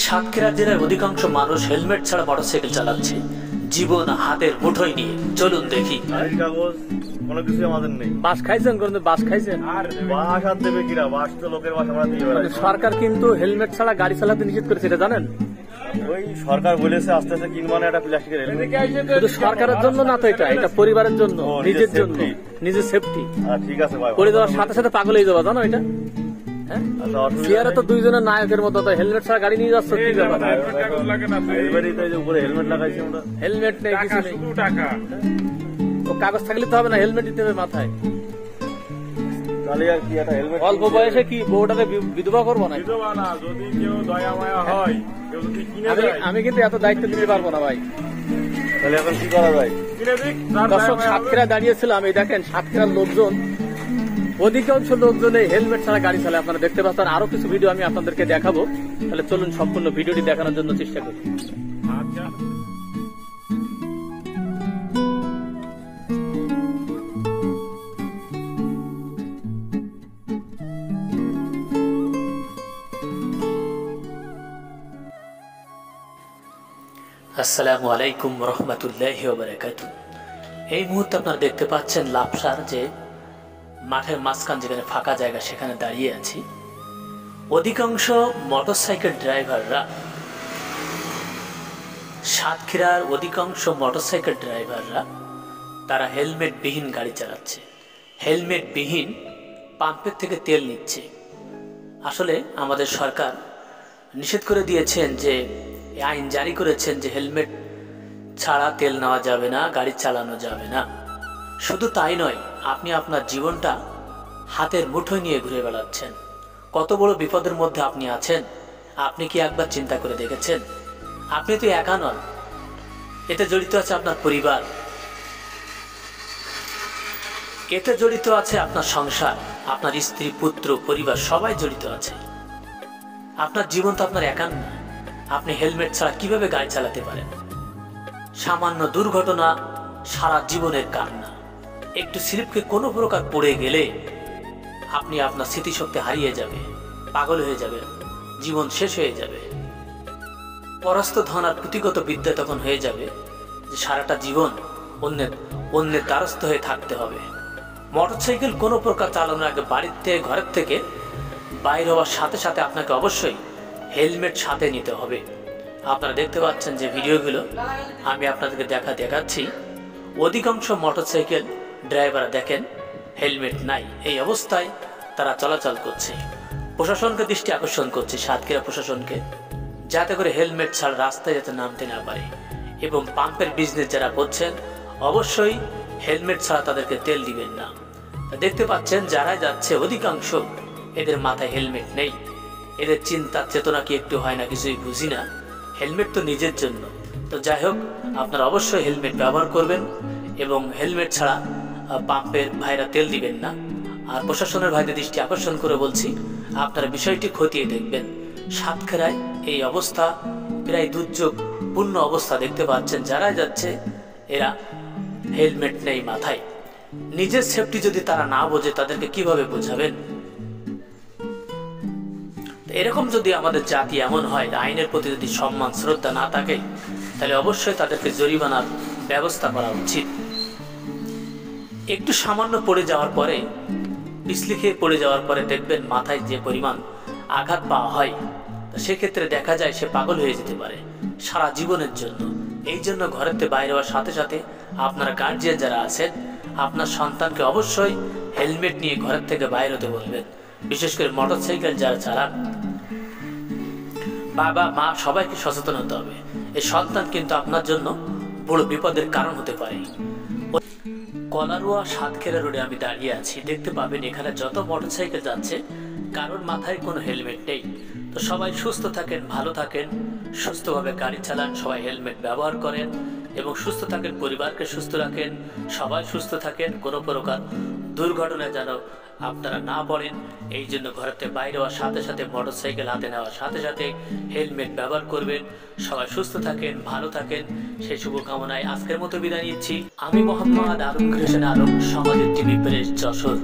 সাতক্ষীরা জেলার অধিকাংশ মানুষ হেলমেট ছাড়া মোটরসাইকেল চালাচ্ছে, জীবন হাতের মুঠোয় নিয়ে। চলুন দেখি। কোনো কিছু আমাদের নেই। বাস খাইছেন? কোন বাস খাইছেন? আর বাস আর দেবে কিনা? বাস তো লোকের বাস আমরা দিয়ে বেড়াই। সরকার কিন্তু হেলমেট ছাড়া গাড়ি চালাতে নিষেধ করেছে, এটা জানেন? ওই সরকার বলেছে আস্তে আস্তে কিনবো না একটা প্লাস্টিকের হেলমেট। শুধু সরকারের জন্য না তো, এটা পরিবারের জন্য, নিজের জন্য, নিজের সেফটি। ঠিক আছে ভাই, পড়ে যাওয়ার সাথে সাথে পাগল হয়ে যাবো, জানো এটা? চেয়ারে তো দুইজনের নায়কের মতো, হেলমেট ছাড়া গাড়ি নিয়ে যাচ্ছ কি ব্যাপার? হেলমেট লাগাইছি আমরা। হেলমেট নেই, কিছু নেই, ও কাগজ থাকলে তো হবে না, হেলমেট দিতে হবে মাথায়। অল্প বয়সে কি বউটাকে বিধবা করবো না? যদি কেউ দয়া মায়া হয়, আমি কিন্তু এত দায়িত্ব নিতে পারবো না ভাই। তাহলে এখন কি করা যায়? দর্শক, সাতক্ষীরা দাঁড়িয়েছিলাম, এই দেখেন সাতক্ষীরার লোকজন, অধিকাংশ লোকজন হেলমেট ছাড়া গাড়ি চালায়, আপনারা দেখতে পাচ্ছেন। আরো কিছু ভিডিও আমি আপনাদেরকে দেখাবো, তাহলে চলুন সম্পূর্ণ ভিডিওটি দেখানোর জন্য চেষ্টা করি। আসসালামু আলাইকুম রহমতুল্লাহি ওয়া বারাকাতুহু। এই মুহূর্তে আপনারা দেখতে পাচ্ছেন লাপসার যে মাঠের মাঝখান, যেখানে ফাঁকা জায়গা, সেখানে দাঁড়িয়ে আছি। অধিকাংশ মোটরসাইকেল ড্রাইভাররা, সাতক্ষীরার অধিকাংশ মোটরসাইকেল ড্রাইভাররা তারা হেলমেট বিহীন গাড়ি চালাচ্ছে, হেলমেট বিহীন পাম্পের থেকে তেল নিচ্ছে। আসলে আমাদের সরকার নিষেধ করে দিয়েছেন, যে আইন জারি করেছেন যে হেলমেট ছাড়া তেল নেওয়া যাবে না, গাড়ি চালানো যাবে না। শুধু তাই নয়, আপনি আপনার জীবনটা হাতের মুঠোয় নিয়ে ঘুরে বেড়াচ্ছেন। কত বড় বিপদের মধ্যে আপনি আছেন, আপনি কি একবার চিন্তা করে দেখেছেন? আপনি তো একা নন, এতে জড়িত আছে আপনার পরিবার, এতে জড়িত আছে আপনার সংসার, আপনার স্ত্রী, পুত্র, পরিবার, সবাই জড়িত আছে। আপনার জীবন তো আপনার একার না। আপনি হেলমেট ছাড়া কিভাবে গাড়ি চালাতে পারেন? সামান্য দুর্ঘটনা সারা জীবনের কান্না। একটু স্লিপকে কোনো প্রকার পড়ে গেলে আপনি আপনার স্মৃতিশক্তি হারিয়ে যাবে, পাগল হয়ে যাবে, জীবন শেষ হয়ে যাবে। পরাস্ত ধন আর পুঁথিগত বিদ্যা তখন হয়ে যাবে যে সারাটা জীবন অন্যের দ্বারস্থ হয়ে থাকতে হবে। মোটরসাইকেল কোনো প্রকার চালানোর আগে বাড়িতে, ঘরের থেকে বাইরে হওয়ার সাথে সাথে আপনাকে অবশ্যই হেলমেট সাথে নিতে হবে। আপনারা দেখতে পাচ্ছেন যে ভিডিওগুলো আমি আপনাদেরকে দেখাচ্ছি, অধিকাংশ মোটরসাইকেল ড্রাইভার দেখেন হেলমেট নাই, এই অবস্থায় তারা চলাচল করছে। প্রশাসনকে দৃষ্টি আকর্ষণ করছে, সাতক্ষীরা প্রশাসনকে, যাতে করে হেলমেট ছাড়া রাস্তায় যাতে নামতে না পারে। এবং পাম্পের বিজনেস যারা করছেন, অবশ্যই হেলমেট ছাড়া তাদেরকে তেল দিবেন না। দেখতে পাচ্ছেন যারা যাচ্ছে অধিকাংশ, এদের মাথায় হেলমেট নেই। এদের চিন্তা চেতনা কি একটু হয় না? কিছুই বুঝি না। হেলমেট তো নিজের জন্য। তো যাই হোক, আপনারা অবশ্যই হেলমেট ব্যবহার করবেন এবং হেলমেট ছাড়া পাম্পের ভাইরা তেল দিবেন না। আর প্রশাসনের ভাইদের দৃষ্টি আকর্ষণ করে বলছি, আপনারা বিষয়টি খতিয়ে দেখবেন। সাতক্ষীরায় এই অবস্থা, প্রায় দুর্যোগপূর্ণ অবস্থা দেখতে পাচ্ছেন। যারা যাচ্ছে এরা হেলমেট নেই মাথায়। নিজের সেফটি যদি তারা না বোঝে, তাদেরকে কিভাবে বোঝাবেন? এরকম যদি আমাদের জাতি এমন হয়, আইনের প্রতি যদি সম্মান, শ্রদ্ধা না থাকে, তাহলে অবশ্যই তাদেরকে জরিমানার ব্যবস্থা করা উচিত। একটু সামান্য পড়ে যাওয়ার পরে, পিছলি খেয়ে পড়ে যাওয়ার পরে দেখবেন মাথায় যে পরিমাণ আঘাত পাওয়া হয়, সেক্ষেত্রে দেখা যায় সে পাগল হয়ে যেতে পারে সারা জীবনের জন্য। এই জন্য ঘরের থেকে বাইরে হওয়ার সাথে সাথে আপনারা গার্জিয়ান যারা আছেন, আপনার সন্তানকে অবশ্যই হেলমেট নিয়ে ঘরের থেকে বাইরে হতে বলবেন। বিশেষ করে মোটরসাইকেল যারা চালান, বাবা মা সবাইকে সচেতন হতে হবে। এই সন্তান কিন্তু আপনার জন্য বড় বিপদের কারণ হতে পারে। কলারোয়া সাতক্ষীরা রোডে আমি দাঁড়িয়ে আছি, দেখতে পাবেন এখানে যত মোটরসাইকেল যাচ্ছে কারোর মাথায় কোনো হেলমেট নেই। তো সবাই সুস্থ থাকেন, ভালো থাকেন, সুস্থভাবে গাড়ি চালান, সবাই হেলমেট ব্যবহার করেন এবং সুস্থ থাকেন, পরিবারকে সুস্থ রাখেন, সবাই সুস্থ থাকেন, কোনো প্রকার দুর্ঘটনায় যেন আপনারা না পড়েন। এই জন্য ঘরেতে বাইরে হওয়ার সাথে সাথে, মোটরসাইকেল হাতে নেওয়ার সাথে সাথে হেলমেট ব্যবহার করবেন। সবাই সুস্থ থাকেন, ভালো থাকেন, সেই শুভকামনায় আজকের মতো বিদায় নিচ্ছি। আমি মোহাম্মদ আলম, সমাজের টিভি প্রেস, যশোর।